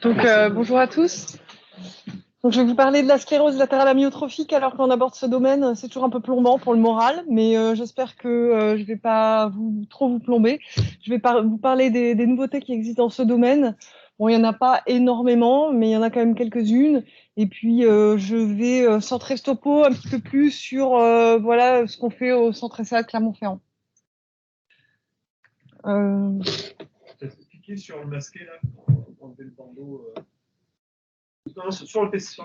Bonjour à tous. Donc, je vais vous parler de la sclérose latérale amyotrophique. Alors qu'on aborde ce domaine, c'est toujours un peu plombant pour le moral, mais j'espère que je ne vais pas trop vous plomber. Je vais vous parler des nouveautés qui existent dans ce domaine. Bon, il n'y en a pas énormément, mais il y en a quand même quelques-unes. Et puis, je vais centrer ce topo un petit peu plus sur voilà, ce qu'on fait au Centre SAA de Clermont-Ferrand. Cliquez sur le masqué là pour enlever le bandeau. Non, sur le PC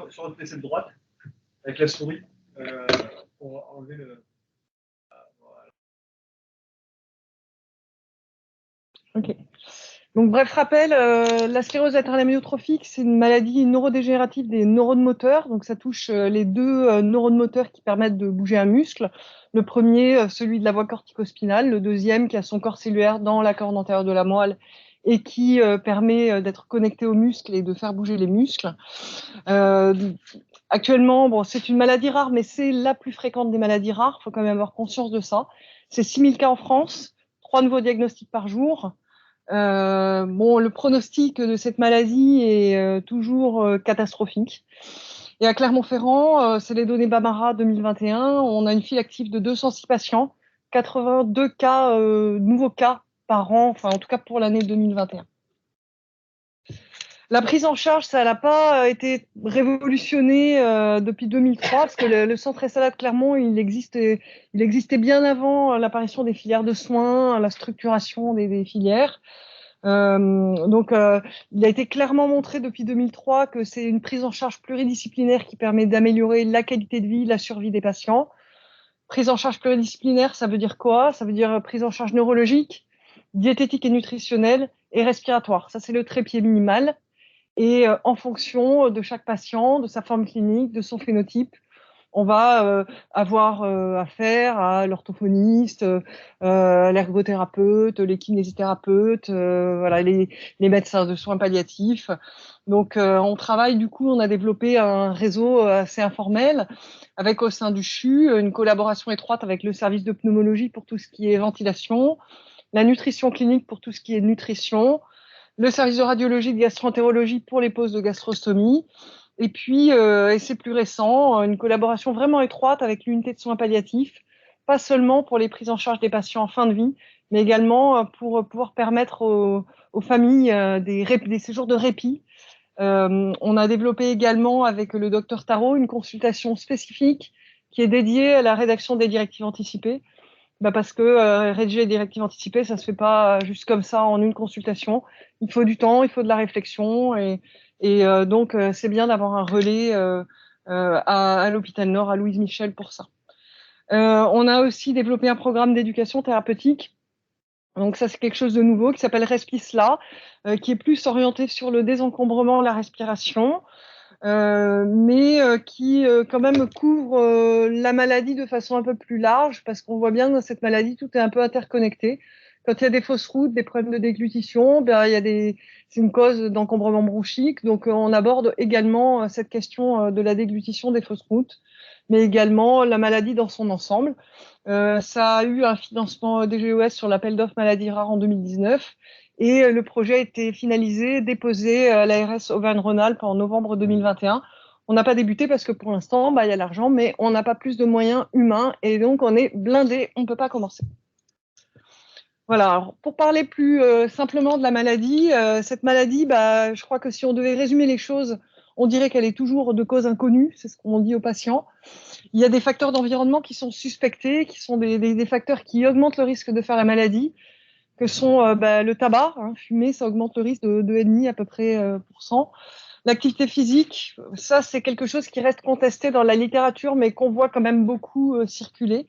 de droite, avec la souris, pour enlever le. Voilà. Ok. Donc, bref rappel, la sclérose latérale amyotrophique, c'est une maladie neurodégénérative des neurones moteurs. Donc, ça touche les deux neurones moteurs qui permettent de bouger un muscle. Le premier, celui de la voie corticospinale. Le deuxième, qui a son corps cellulaire dans la corde antérieure de la moelle et qui permet d'être connecté aux muscles et de faire bouger les muscles. Actuellement, bon, c'est une maladie rare, mais c'est la plus fréquente des maladies rares. Il faut quand même avoir conscience de ça. C'est 6000 cas en France, 3 nouveaux diagnostics par jour. Le pronostic de cette maladie est toujours catastrophique. Et à Clermont-Ferrand, c'est les données Bamara 2021, on a une file active de 206 patients, 82 cas, nouveaux cas par an, enfin en tout cas pour l'année 2021. La prise en charge, ça n'a pas été révolutionné depuis 2003, parce que le centre SAA de Clermont, il existait bien avant l'apparition des filières de soins, la structuration des filières. Il a été clairement montré depuis 2003 que c'est une prise en charge pluridisciplinaire qui permet d'améliorer la qualité de vie, la survie des patients. Prise en charge pluridisciplinaire, ça veut dire quoi? Ça veut dire prise en charge neurologique, diététique et nutritionnelle et respiratoire. Ça, c'est le trépied minimal. Et en fonction de chaque patient, de sa forme clinique, de son phénotype, on va avoir affaire à l'orthophoniste, l'ergothérapeute, les kinésithérapeutes, voilà, les médecins de soins palliatifs. Donc, on travaille, du coup, on a développé un réseau assez informel avec au sein du CHU une collaboration étroite avec le service de pneumologie pour tout ce qui est ventilation, la nutrition clinique pour tout ce qui est nutrition, le service de radiologie de gastroentérologie pour les pauses de gastrostomie. Et puis, et c'est plus récent, une collaboration vraiment étroite avec l'unité de soins palliatifs, pas seulement pour les prises en charge des patients en fin de vie, mais également pour pouvoir permettre aux familles des séjours de répit. On a développé également avec le docteur Tarot une consultation spécifique qui est dédiée à la rédaction des directives anticipées. Parce que rédiger des directives anticipées, ça se fait pas juste comme ça en une consultation. Il faut du temps, il faut de la réflexion donc c'est bien d'avoir un relais à l'hôpital Nord, à Louise Michel pour ça. On a aussi développé un programme d'éducation thérapeutique. Donc ça, c'est quelque chose de nouveau qui s'appelle Respisla, qui est plus orienté sur le désencombrement, la respiration. Mais qui quand même couvre la maladie de façon un peu plus large, parce qu'on voit bien que dans cette maladie, tout est un peu interconnecté. Quand il y a des fausses routes, des problèmes de déglutition, c'est une cause d'encombrement bronchique. Donc, on aborde également cette question de la déglutition des fausses routes, mais également la maladie dans son ensemble. Ça a eu un financement DGOS sur l'appel d'offres maladies rares en 2019. Et le projet a été finalisé, déposé à l'ARS Auvergne-Rhône-Alpes en novembre 2021. On n'a pas débuté parce que pour l'instant, il y a l'argent, mais on n'a pas plus de moyens humains et donc on est blindé, on ne peut pas commencer. Voilà, alors, pour parler plus simplement de la maladie, cette maladie, je crois que si on devait résumer les choses, on dirait qu'elle est toujours de cause inconnue, c'est ce qu'on dit aux patients. Il y a des facteurs d'environnement qui sont suspectés, qui sont des facteurs qui augmentent le risque de faire la maladie, que sont le tabac, fumer, ça augmente le risque de 2,5 à peu près %. L'activité physique, ça c'est quelque chose qui reste contesté dans la littérature, mais qu'on voit quand même beaucoup circuler.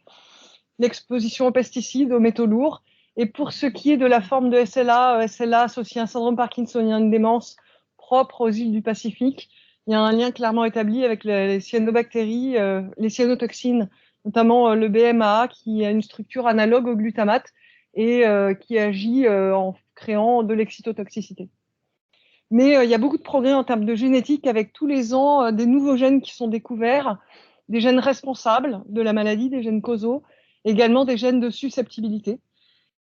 L'exposition aux pesticides, aux métaux lourds. Et pour ce qui est de la forme de SLA, SLA associé à un syndrome parkinsonien de démence propre aux îles du Pacifique, il y a un lien clairement établi avec les cyanobactéries, les cyanotoxines, notamment le BMAA, qui a une structure analogue au glutamate et qui agit en créant de l'excytotoxicité. Mais il y a beaucoup de progrès en termes de génétique avec tous les ans des nouveaux gènes qui sont découverts, des gènes responsables de la maladie, des gènes causaux, également des gènes de susceptibilité.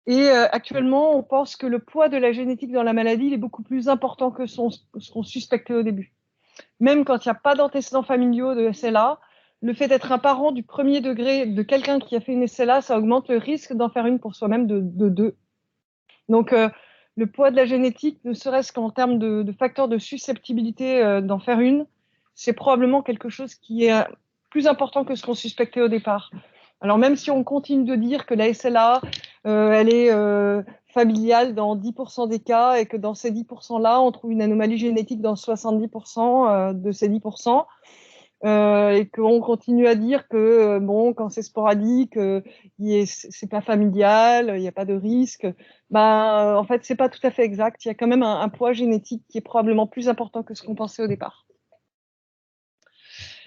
Et actuellement, on pense que le poids de la génétique dans la maladie il est beaucoup plus important que ce qu'on suspectait au début. Même quand il n'y a pas d'antécédents familiaux de SLA, le fait d'être un parent du premier degré de quelqu'un qui a fait une SLA, ça augmente le risque d'en faire une pour soi-même de 2. Donc, le poids de la génétique, ne serait-ce qu'en termes de facteurs de susceptibilité d'en faire une, c'est probablement quelque chose qui est plus important que ce qu'on suspectait au départ. Alors, même si on continue de dire que la SLA, elle est familiale dans 10% des cas et que dans ces 10%-là, on trouve une anomalie génétique dans 70% de ces 10%, et qu'on continue à dire que bon, quand c'est sporadique, c'est pas familial, il n'y a pas de risque. Ben, en fait, c'est pas tout à fait exact. Il y a quand même un poids génétique qui est probablement plus important que ce qu'on pensait au départ.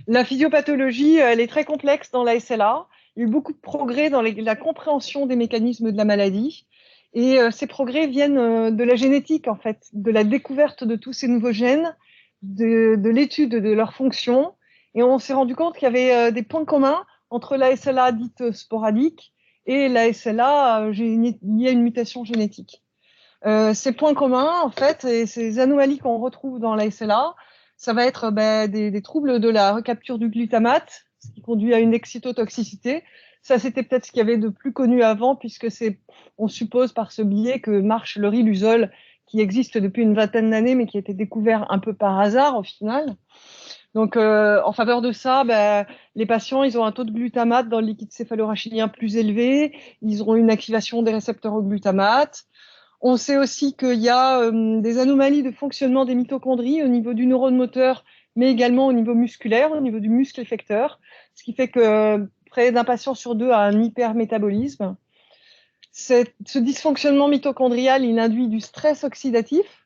La physiopathologie, elle est très complexe dans la SLA. Il y a eu beaucoup de progrès dans la compréhension des mécanismes de la maladie. Et ces progrès viennent de la génétique, en fait, de la découverte de tous ces nouveaux gènes, de l'étude de leur fonction. Et on s'est rendu compte qu'il y avait des points communs entre la SLA dite sporadique et la SLA liée à une mutation génétique. Ces points communs, en fait, et ces anomalies qu'on retrouve dans la SLA, ça va être des troubles de la recapture du glutamate, ce qui conduit à une excitotoxicité. Ça, c'était peut-être ce qu'il y avait de plus connu avant, puisque on suppose par ce biais que marche le riluzole, qui existe depuis une vingtaine d'années, mais qui a été découvert un peu par hasard au final. Donc, en faveur de ça, les patients, ils ont un taux de glutamate dans le liquide céphalorachidien plus élevé, ils auront une activation des récepteurs au glutamate. On sait aussi qu'il y a des anomalies de fonctionnement des mitochondries au niveau du neurone moteur, mais également au niveau musculaire, au niveau du muscle effecteur, ce qui fait que près d'un patient sur 2 a un hypermétabolisme. Ce dysfonctionnement mitochondrial, il induit du stress oxydatif,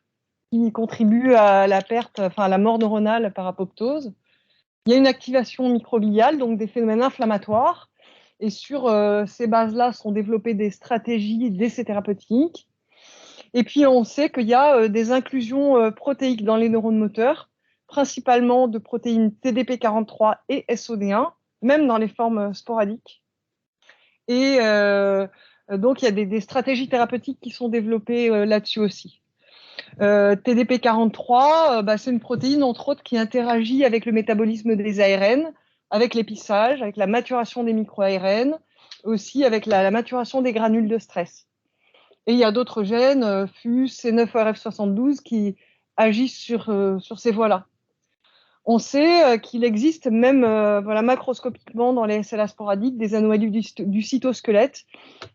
qui contribue à la perte, enfin à la mort neuronale par apoptose. Il y a une activation microgliale, donc des phénomènes inflammatoires. Et sur ces bases-là sont développées des stratégies d'essais thérapeutiques. Et puis, on sait qu'il y a des inclusions protéiques dans les neurones moteurs, principalement de protéines TDP43 et SOD1, même dans les formes sporadiques. Et donc, il y a des stratégies thérapeutiques qui sont développées là-dessus aussi. TDP43, c'est une protéine, entre autres, qui interagit avec le métabolisme des ARN, avec l'épissage, avec la maturation des micro-ARN, aussi avec la maturation des granules de stress. Et il y a d'autres gènes, FUS, C9orf72, qui agissent sur ces voies-là. On sait qu'il existe même macroscopiquement dans les SLA sporadiques des anomalies du cytosquelette.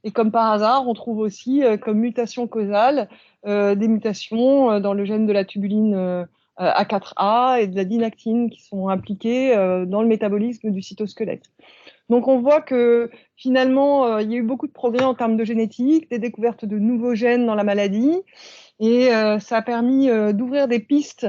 Et comme par hasard, on trouve aussi comme mutation causale des mutations dans le gène de la tubuline A4A et de la dynactine qui sont impliquées dans le métabolisme du cytosquelette. Donc on voit que finalement, il y a eu beaucoup de progrès en termes de génétique, des découvertes de nouveaux gènes dans la maladie, et ça a permis d'ouvrir des pistes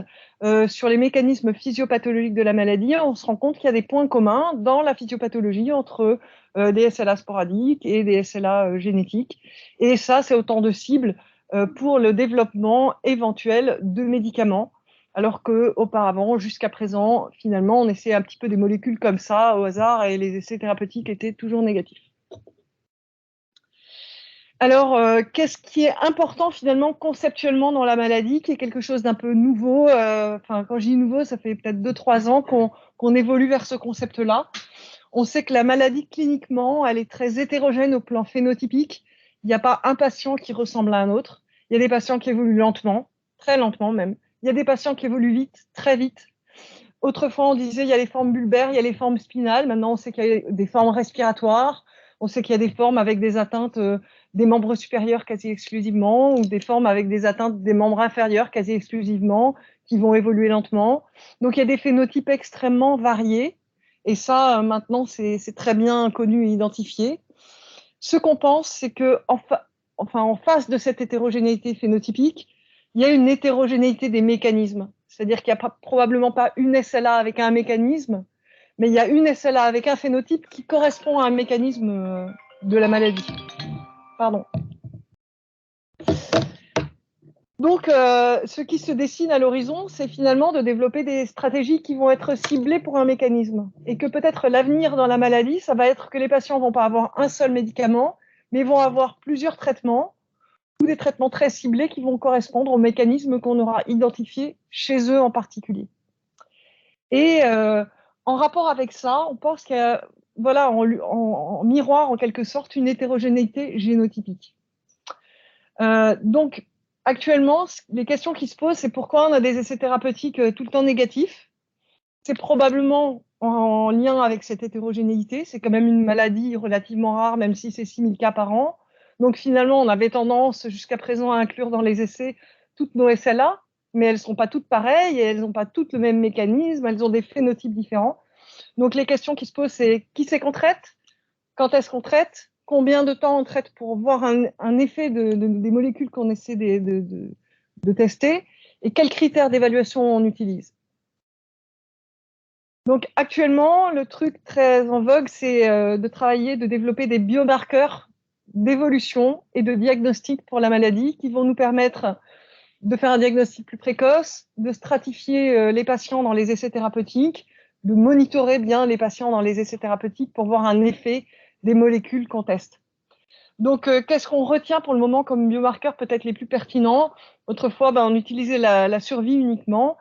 sur les mécanismes physiopathologiques de la maladie. On se rend compte qu'il y a des points communs dans la physiopathologie entre des SLA sporadiques et des SLA génétiques. Et ça, c'est autant de cibles pour le développement éventuel de médicaments. Alors qu'auparavant, jusqu'à présent, finalement, on essayait un petit peu des molécules comme ça au hasard et les essais thérapeutiques étaient toujours négatifs. Alors, qu'est-ce qui est important finalement conceptuellement dans la maladie, qui est quelque chose d'un peu nouveau quand je dis nouveau, ça fait peut-être 2-3 ans qu'on évolue vers ce concept-là. On sait que la maladie cliniquement, elle est très hétérogène au plan phénotypique. Il n'y a pas un patient qui ressemble à un autre. Il y a des patients qui évoluent lentement, très lentement même. Il y a des patients qui évoluent vite, très vite. Autrefois, on disait il y a les formes bulbaires, il y a les formes spinales. Maintenant, on sait qu'il y a des formes respiratoires. On sait qu'il y a des formes avec des atteintes des membres supérieurs quasi exclusivement ou des formes avec des atteintes des membres inférieurs quasi exclusivement qui vont évoluer lentement. Donc, il y a des phénotypes extrêmement variés. Et ça, maintenant, c'est très bien connu et identifié. Ce qu'on pense, c'est que en face de cette hétérogénéité phénotypique, il y a une hétérogénéité des mécanismes. C'est-à-dire qu'il n'y a probablement pas une SLA avec un mécanisme, mais il y a une SLA avec un phénotype qui correspond à un mécanisme de la maladie. Pardon. Donc, ce qui se dessine à l'horizon, c'est finalement de développer des stratégies qui vont être ciblées pour un mécanisme. Et que peut-être l'avenir dans la maladie, ça va être que les patients ne vont pas avoir un seul médicament, mais vont avoir plusieurs traitements ou des traitements très ciblés qui vont correspondre aux mécanismes qu'on aura identifiés chez eux en particulier. Et en rapport avec ça, on pense qu'il y a, voilà, en miroir, en quelque sorte, une hétérogénéité génotypique. Donc, actuellement, les questions qui se posent, c'est pourquoi on a des essais thérapeutiques tout le temps négatifs. C'est probablement en lien avec cette hétérogénéité. C'est quand même une maladie relativement rare, même si c'est 6 000 cas par an. Donc, finalement, on avait tendance jusqu'à présent à inclure dans les essais toutes nos SLA, mais elles ne sont pas toutes pareilles et elles n'ont pas toutes le même mécanisme, elles ont des phénotypes différents. Donc, les questions qui se posent, c'est qui c'est qu'on traite? Quand est-ce qu'on traite? Combien de temps on traite pour voir un effet des molécules qu'on essaie de tester? Et quels critères d'évaluation on utilise? Donc, actuellement, le truc très en vogue, c'est de travailler, de développer des biomarqueurs d'évolution et de diagnostic pour la maladie qui vont nous permettre de faire un diagnostic plus précoce, de stratifier les patients dans les essais thérapeutiques, de monitorer bien les patients dans les essais thérapeutiques pour voir un effet des molécules qu'on teste. Donc, qu'est-ce qu'on retient pour le moment comme biomarqueurs peut-être les plus pertinents? Autrefois, on utilisait la survie uniquement.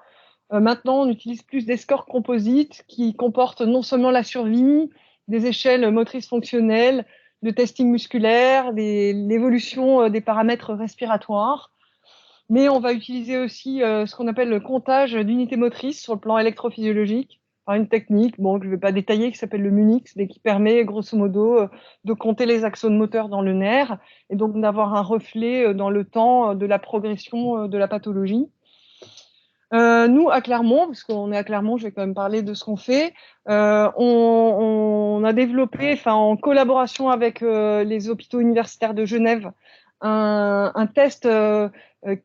Maintenant, on utilise plus des scores composites qui comportent non seulement la survie, des échelles motrices fonctionnelles, le testing musculaire, l'évolution des paramètres respiratoires. Mais on va utiliser aussi ce qu'on appelle le comptage d'unités motrices sur le plan électrophysiologique, par une technique, bon, que je ne vais pas détailler, qui s'appelle le Munix, mais qui permet grosso modo de compter les axones moteurs dans le nerf et donc d'avoir un reflet dans le temps de la progression de la pathologie. Nous, à Clermont, parce qu'on est à Clermont, je vais quand même parler de ce qu'on fait, on a développé, en collaboration avec les hôpitaux universitaires de Genève, un test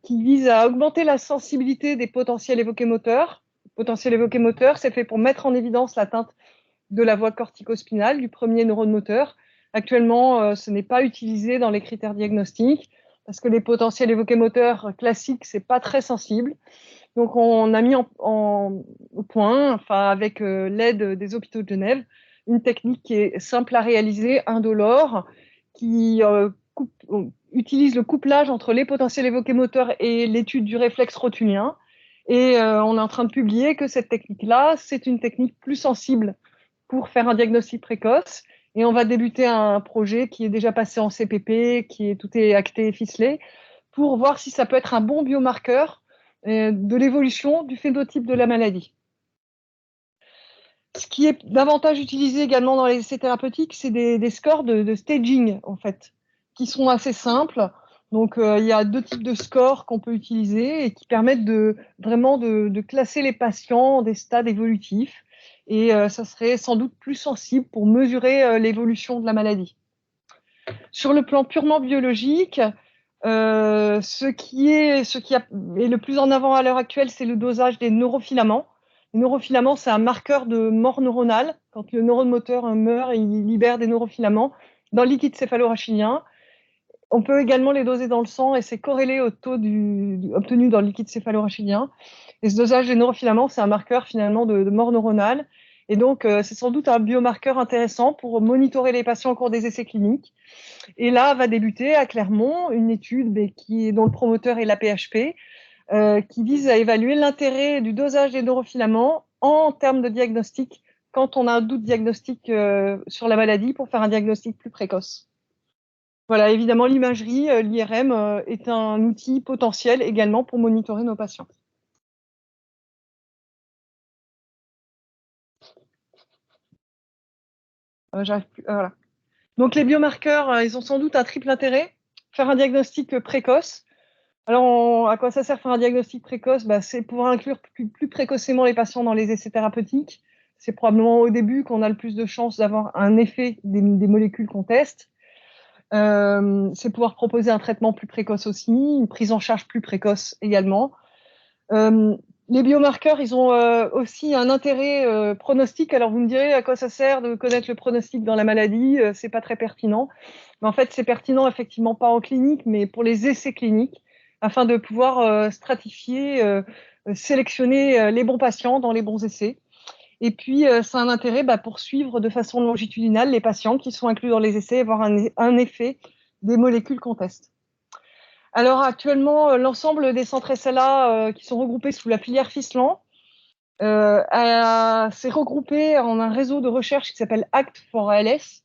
qui vise à augmenter la sensibilité des potentiels évoqués moteurs. Potentiel évoqué moteur, c'est fait pour mettre en évidence l'atteinte de la voie cortico-spinale, du premier neurone moteur. Actuellement, ce n'est pas utilisé dans les critères diagnostiques parce que les potentiels évoqués moteurs classiques, c'est pas très sensible. Donc, on a mis au point, avec l'aide des hôpitaux de Genève, une technique qui est simple à réaliser, indolore, qui utilise le couplage entre les potentiels évoqués moteurs et l'étude du réflexe rotulien. Et on est en train de publier que cette technique-là, c'est une technique plus sensible pour faire un diagnostic précoce. Et on va débuter un projet qui est déjà passé en CPP, tout est acté et ficelé, pour voir si ça peut être un bon biomarqueur de l'évolution du phénotype de la maladie. Ce qui est davantage utilisé également dans les essais thérapeutiques, c'est des scores de staging, en fait, qui sont assez simples. Donc, il y a 2 types de scores qu'on peut utiliser et qui permettent vraiment de classer les patients en des stades évolutifs. Et ça serait sans doute plus sensible pour mesurer l'évolution de la maladie. Sur le plan purement biologique, ce qui est le plus en avant à l'heure actuelle, c'est le dosage des neurofilaments. Les neurofilaments, c'est un marqueur de mort neuronale. Quand le neurone moteur meurt, il libère des neurofilaments dans le liquide céphalorachidien. On peut également les doser dans le sang et c'est corrélé au taux obtenu dans le liquide céphalorachidien. Et ce dosage des neurofilaments, c'est un marqueur finalement de mort neuronale. Et donc, c'est sans doute un biomarqueur intéressant pour monitorer les patients au cours des essais cliniques. Et là, va débuter à Clermont une étude dont le promoteur est l'AP-HP, qui vise à évaluer l'intérêt du dosage des neurofilaments en termes de diagnostic, quand on a un doute diagnostique sur la maladie, pour faire un diagnostic plus précoce. Voilà, évidemment, l'imagerie, l'IRM, est un outil potentiel également pour monitorer nos patients. J'arrive plus, voilà. Donc, les biomarqueurs, ils ont sans doute un triple intérêt. Faire un diagnostic précoce. Alors, à quoi ça sert faire un diagnostic précoce? C'est pouvoir inclure plus précocement les patients dans les essais thérapeutiques. C'est probablement au début qu'on a le plus de chances d'avoir un effet des molécules qu'on teste. C'est pouvoir proposer un traitement plus précoce aussi, une prise en charge plus précoce également. Les biomarqueurs, ils ont aussi un intérêt pronostic. Alors, vous me direz à quoi ça sert de connaître le pronostic dans la maladie? C'est pas très pertinent. Mais en fait, c'est pertinent effectivement pas en clinique, mais pour les essais cliniques, afin de pouvoir stratifier, sélectionner les bons patients dans les bons essais. Et puis, ça a un intérêt pour suivre de façon longitudinale les patients qui sont inclus dans les essais et avoir un effet des molécules qu'on teste. Alors actuellement, l'ensemble des centres SLA qui sont regroupés sous la filière FISLAN s'est regroupé en un réseau de recherche qui s'appelle Act for ALS.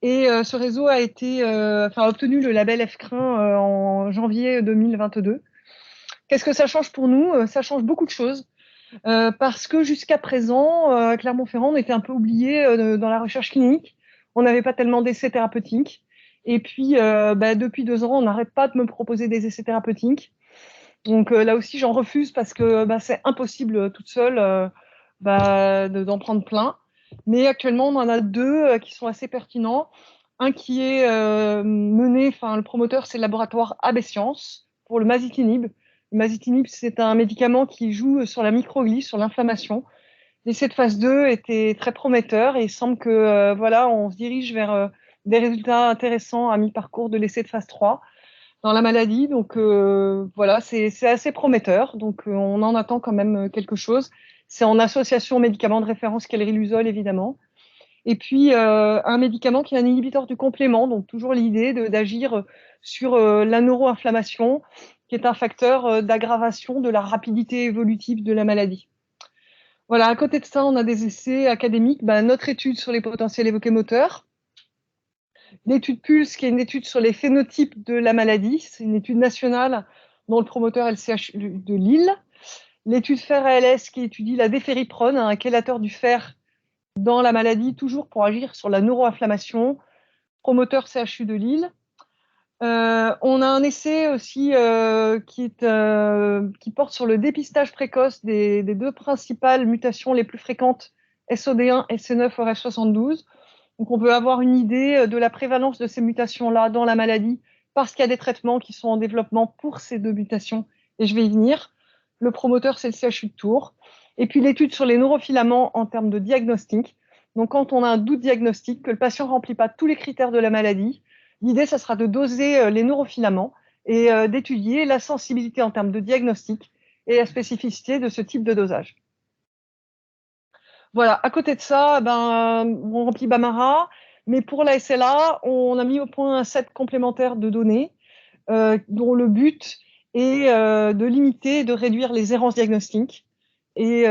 Et ce réseau a obtenu le label FCRIN en janvier 2022. Qu'est-ce que ça change pour nous? Ça change beaucoup de choses. Parce que jusqu'à présent, Clermont-Ferrand, on était un peu oublié dans la recherche clinique. On n'avait pas tellement d'essais thérapeutiques. Et puis, depuis 2 ans, on n'arrête pas de me proposer des essais thérapeutiques. Donc là aussi, j'en refuse parce que c'est impossible toute seule d'en prendre plein. Mais actuellement, on en a 2 qui sont assez pertinents. Un qui est mené, le promoteur, c'est le laboratoire AB Science pour le masitinib. Le masitinib, c'est un médicament qui joue sur la microglie, sur l'inflammation. L'essai de phase 2 était très prometteur et il semble que on se dirige vers des résultats intéressants à mi-parcours de l'essai de phase 3 dans la maladie. Donc c'est assez prometteur. Donc on en attend quand même quelque chose. C'est en association au médicament de référence qu'est le riluzole, évidemment. Et puis un médicament qui est un inhibiteur du complément, donc toujours l'idée d'agir sur la neuroinflammation, qui est un facteur d'aggravation de la rapidité évolutive de la maladie. Voilà, à côté de ça, on a des essais académiques. Notre étude sur les potentiels évoqués moteurs, l'étude PULSE, qui est une étude sur les phénotypes de la maladie, c'est une étude nationale dont le promoteur est le CHU de Lille. L'étude FER-ALS, qui étudie la défériprone, un chélateur du fer dans la maladie, toujours pour agir sur la neuroinflammation, promoteur CHU de Lille. On a un essai aussi qui porte sur le dépistage précoce des 2 principales mutations les plus fréquentes, SOD1 et C9orf72. Donc on peut avoir une idée de la prévalence de ces mutations-là dans la maladie parce qu'il y a des traitements qui sont en développement pour ces 2 mutations, et je vais y venir. Le promoteur, c'est le CHU de Tours. Et puis l'étude sur les neurofilaments en termes de diagnostic. Donc quand on a un doute diagnostique, que le patient ne remplit pas tous les critères de la maladie, l'idée, ça sera de doser les neurofilaments et d'étudier la sensibilité en termes de diagnostic et la spécificité de ce type de dosage. Voilà, à côté de ça, on remplit Bamara, mais pour la SLA, on a mis au point un set complémentaire de données dont le but est de limiter et de réduire les errances diagnostiques. Et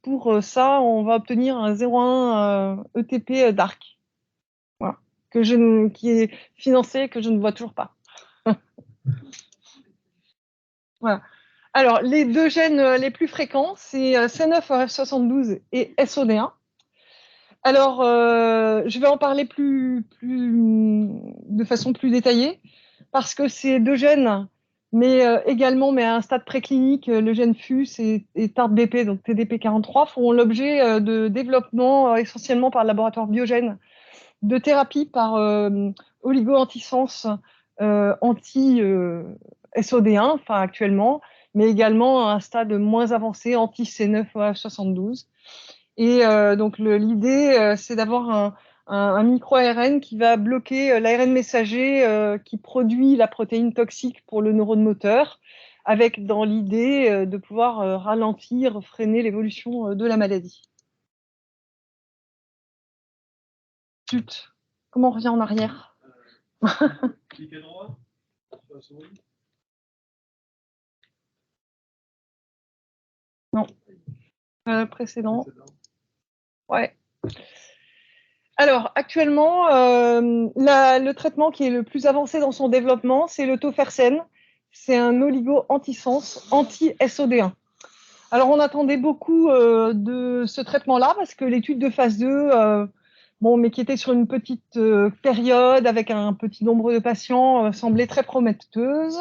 pour ça, on va obtenir un 0,1 ETP DARC, voilà, qui est financé, que je ne vois toujours pas. Voilà. Alors, les 2 gènes les plus fréquents, c'est C9orf72 et SOD1. Alors, je vais en parler de façon plus détaillée, parce que ces 2 gènes, mais également, mais à un stade préclinique, le gène FUS et TARP-BP, donc TDP43, font l'objet de développement essentiellement par le laboratoire Biogène, de thérapie par oligo-antisense anti-SOD1, actuellement, mais également à un stade moins avancé, anti-C9orf72. Et donc l'idée, c'est d'avoir un micro-ARN qui va bloquer l'ARN messager qui produit la protéine toxique pour le neurone moteur, avec dans l'idée de pouvoir ralentir, freiner l'évolution de la maladie. Zut, comment on revient en arrière? Cliquez droit sur la souris. Non. Précédent. Ouais. Alors, actuellement, le traitement qui est le plus avancé dans son développement, c'est le tofersen. C'est un oligo-antisense anti-SOD1. Alors, on attendait beaucoup de ce traitement-là parce que l'étude de phase 2, mais qui était sur une petite période avec un petit nombre de patients, semblait très prometteuse.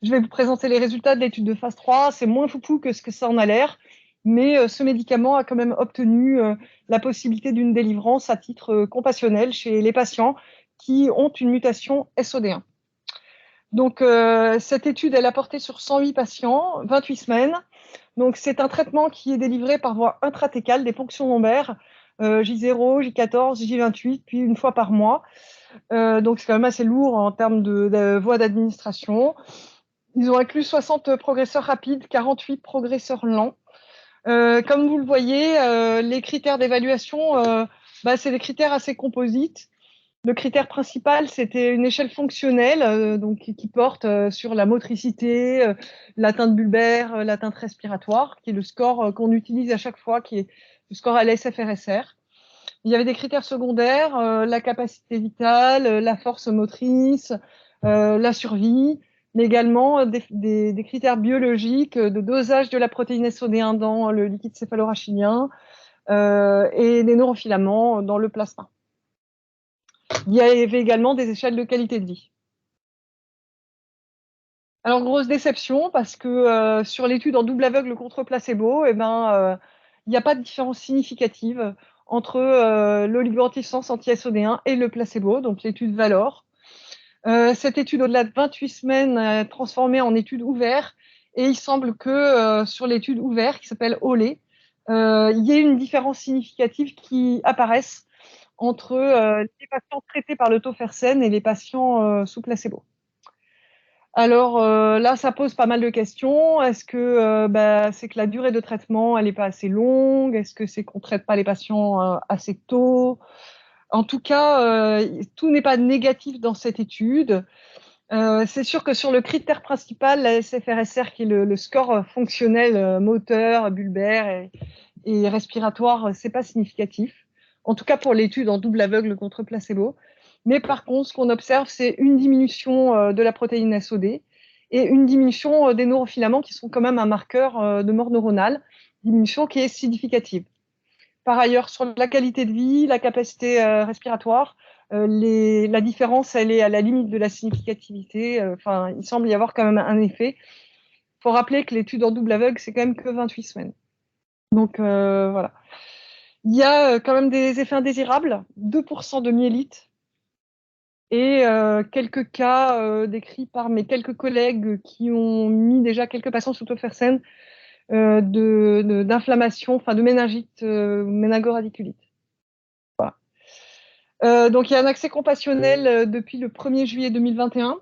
Je vais vous présenter les résultats de l'étude de phase 3. C'est moins foufou que ce que ça en a l'air, mais ce médicament a quand même obtenu la possibilité d'une délivrance à titre compassionnel chez les patients qui ont une mutation SOD1. Donc, cette étude, elle a porté sur 108 patients, 28 semaines. Donc, c'est un traitement qui est délivré par voie intratécale des ponctions lombaires, J0, J14, J28, puis une fois par mois. Donc, c'est quand même assez lourd en termes de voie d'administration. Ils ont inclus 60 progresseurs rapides, 48 progresseurs lents. Comme vous le voyez, les critères d'évaluation, c'est des critères assez composites. Le critère principal, c'était une échelle fonctionnelle, donc qui porte sur la motricité, l'atteinte bulbaire, l'atteinte respiratoire, qui est le score qu'on utilise à chaque fois, qui est le score LSFRSR. Il y avait des critères secondaires, la capacité vitale, la force motrice, la survie, mais également des critères biologiques de dosage de la protéine SOD1 dans le liquide céphalorachidien et des neurofilaments dans le plasma. Il y avait également des échelles de qualité de vie. Alors, grosse déception, parce que sur l'étude en double aveugle contre placebo, il n'y a pas de différence significative entre l'oligo-antisense anti-SOD1 et le placebo, donc l'étude Valor. Cette étude, au-delà de 28 semaines, est transformée en étude ouverte, et il semble que sur l'étude ouverte, qui s'appelle OLE, il y ait une différence significative qui apparaisse entre les patients traités par le tofersen et les patients sous placebo. Alors là, ça pose pas mal de questions. Est-ce que c'est que la durée de traitement, elle n'est pas assez longue? Est-ce que c'est qu'on ne traite pas les patients assez tôt? En tout cas, tout n'est pas négatif dans cette étude. C'est sûr que sur le critère principal, la SFRSR, qui est le score fonctionnel moteur, bulbaire et respiratoire, c'est pas significatif. En tout cas pour l'étude en double aveugle contre placebo. Mais par contre, ce qu'on observe, c'est une diminution de la protéine SOD et une diminution des neurofilaments qui sont quand même un marqueur de mort neuronale, diminution qui est significative. Par ailleurs, sur la qualité de vie, la capacité respiratoire, la différence, elle est à la limite de la significativité. Il semble y avoir quand même un effet. Il faut rappeler que l'étude en double aveugle, c'est quand même que 28 semaines. Donc voilà. Il y a quand même des effets indésirables, 2% de myélite, et quelques cas décrits par mes quelques collègues qui ont mis déjà quelques patients sous tofersen d'inflammation, enfin de méningite, méningo-radiculite. Voilà. Donc il y a un accès compassionnel depuis le 1er juillet 2021.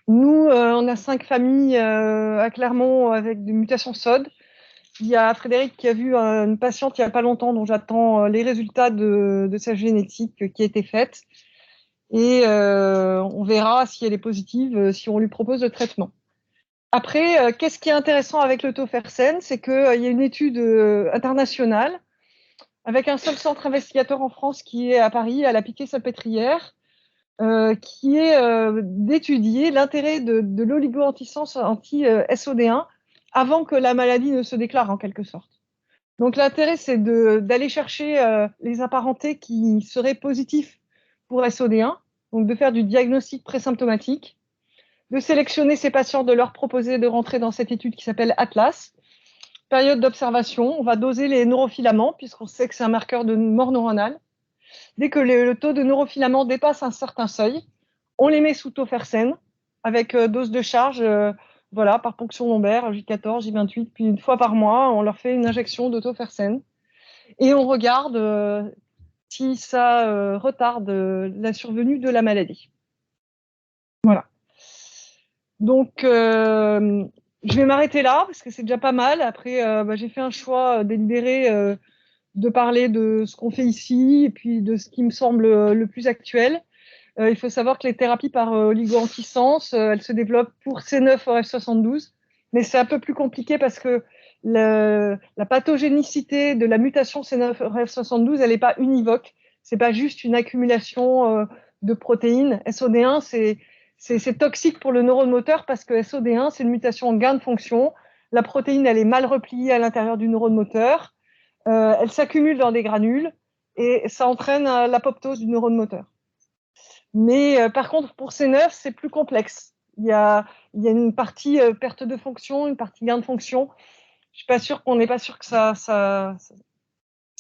Nous, on a 5 familles à Clermont avec des mutations SOD. Il y a Frédéric qui a vu une patiente il n'y a pas longtemps dont j'attends les résultats de sa génétique qui a été faite. Et on verra si elle est positive, si on lui propose le traitement. Après, qu'est-ce qui est intéressant avec le tofersen, c'est qu'il y a une étude internationale avec un seul centre investigateur en France qui est à Paris, à la Piquet-Salpêtrière, qui est d'étudier l'intérêt de l'oligo-antisense anti-SOD1 avant que la maladie ne se déclare en quelque sorte. Donc l'intérêt, c'est d'aller chercher les apparentés qui seraient positifs pour SOD1, donc de faire du diagnostic présymptomatique, de sélectionner ces patients, de leur proposer de rentrer dans cette étude qui s'appelle Atlas. Période d'observation, on va doser les neurofilaments, puisqu'on sait que c'est un marqueur de mort neuronale. Dès que le taux de neurofilaments dépasse un certain seuil, on les met sous tofersen, avec dose de charge par ponction lombaire, J14, J28, puis une fois par mois, on leur fait une injection de tofersen. Et on regarde si ça retarde la survenue de la maladie. Voilà. Donc, je vais m'arrêter là, parce que c'est déjà pas mal. Après, j'ai fait un choix délibéré de parler de ce qu'on fait ici, et puis de ce qui me semble le plus actuel. Il faut savoir que les thérapies par oligo-antisense, elles se développent pour C9orf72, mais c'est un peu plus compliqué parce que la pathogénicité de la mutation C9orf72, elle n'est pas univoque. C'est pas juste une accumulation de protéines. SOD1, c'est toxique pour le neurone moteur parce que SOD1, c'est une mutation en gain de fonction. La protéine, elle est mal repliée à l'intérieur du neurone moteur. Elle s'accumule dans des granules et ça entraîne l'apoptose du neurone moteur. Mais par contre, pour C9, c'est plus complexe. Il y a une partie perte de fonction, une partie gain de fonction. Je suis pas sûre qu'on n'est pas sûr que ça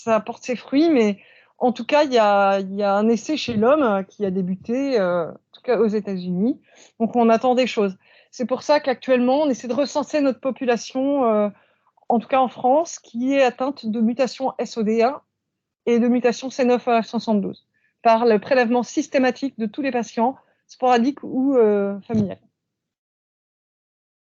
apporte ses fruits, mais en tout cas, il y a un essai chez l'homme qui a débuté, en tout cas aux États-Unis. Donc, on attend des choses. C'est pour ça qu'actuellement, on essaie de recenser notre population, en tout cas en France, qui est atteinte de mutation SOD1 et de mutation C9orf72 par le prélèvement systématique de tous les patients, sporadiques ou familiales.